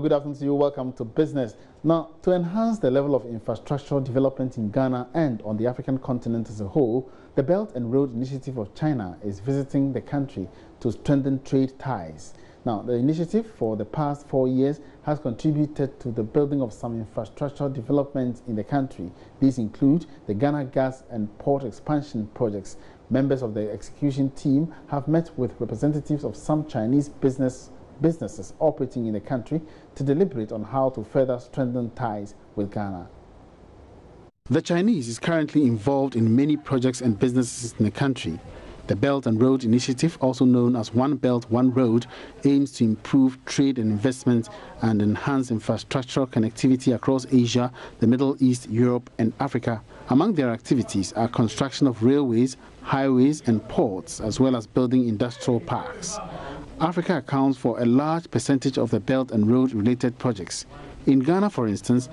good afternoon to you. Welcome to Business. Now, to enhance the level of infrastructural development in Ghana and on the African continent as a whole, the Belt and Road Initiative of China is visiting the country to strengthen trade ties. Now, the initiative for the past 4 years has contributed to the building of some infrastructural developments in the country. These include the Ghana gas and port expansion projects. Members of the execution team have met with representatives of some Chinese businesses operating in the country to deliberate on how to further strengthen ties with Ghana. The Chinese is currently involved in many projects and businesses in the country. The Belt and Road Initiative, also known as One Belt, One Road, aims to improve trade and investment and enhance infrastructural connectivity across Asia, the Middle East, Europe and Africa. Among their activities are construction of railways, highways and ports, as well as building industrial parks. Africa accounts for a large percentage of the Belt and Road-related projects. In Ghana, for instance,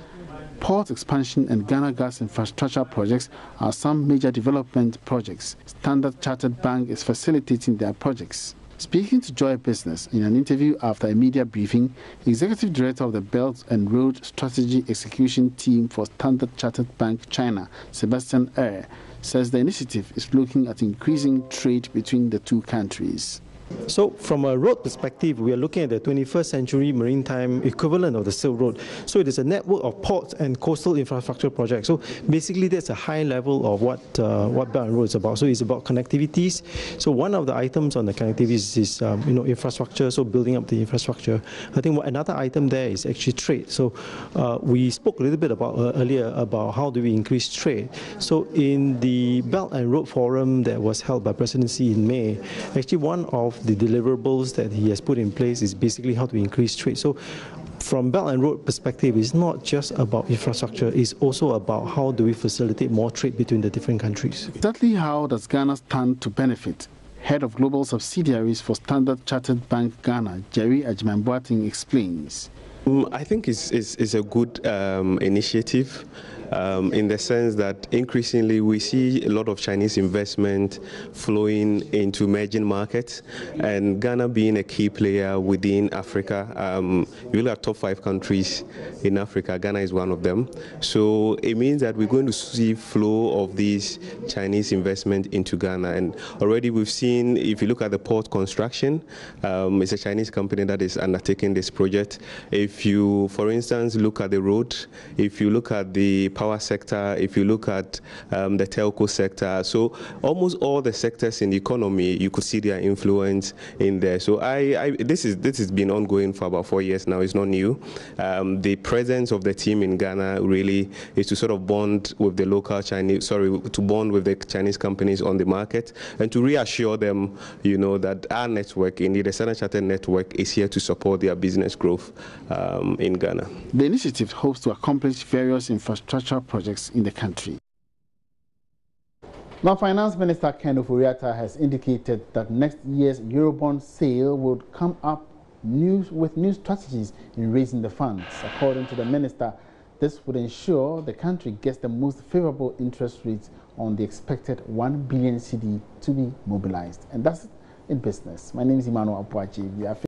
port expansion and Ghana gas infrastructure projects are some major development projects. Standard Chartered Bank is facilitating their projects. Speaking to Joy Business in an interview after a media briefing, Executive Director of the Belt and Road Strategy Execution Team for Standard Chartered Bank China, Sebastian Err, says the initiative is looking at increasing trade between the two countries. So from a road perspective, we are looking at the 21st century maritime equivalent of the Silk Road. So it is a network of ports and coastal infrastructure projects. So basically that's a high level of what Belt and Road is about. So it's about connectivities. So one of the items on the connectivities is infrastructure, so building up the infrastructure. I think another item there is actually trade. So we spoke a little bit about earlier about how do we increase trade. So in the Belt and Road Forum that was held by Presidency in May, actually one of the deliverables that he has put in place is basically how to increase trade. So from Belt and Road perspective, it's not just about infrastructure, it's also about how do we facilitate more trade between the different countries. Exactly how does Ghana stand to benefit? Head of Global Subsidiaries for Standard Chartered Bank Ghana, Jerry Ajimambuating, explains. I think it's a good initiative in the sense that increasingly we see a lot of Chinese investment flowing into emerging markets, and Ghana being a key player within Africa. You look at top 5 countries in Africa, Ghana is one of them. So it means that we're going to see flow of these Chinese investment into Ghana, and already we've seen, if you look at the port construction, it's a Chinese company that is undertaking this project. If you, for instance, look at the road, if you look at the power sector, if you look at the telco sector, so almost all the sectors in the economy, you could see their influence in there. So this has been ongoing for about 4 years now. It's not new. The presence of the team in Ghana really is to sort of bond with the local Chinese, to bond with the Chinese companies on the market and to reassure them, that our network, indeed the Standard Chartered network, is here to support their business growth in Ghana. The initiative hopes to accomplish various infrastructure projects in the country. Now, Finance Minister Ken Ofori-Atta has indicated that next year's Eurobond sale would come up with new strategies in raising the funds. According to the minister, this would ensure the country gets the most favorable interest rates on the expected 1 billion cedi to be mobilized. And that's it in business. My name is Emmanuel Apuachi.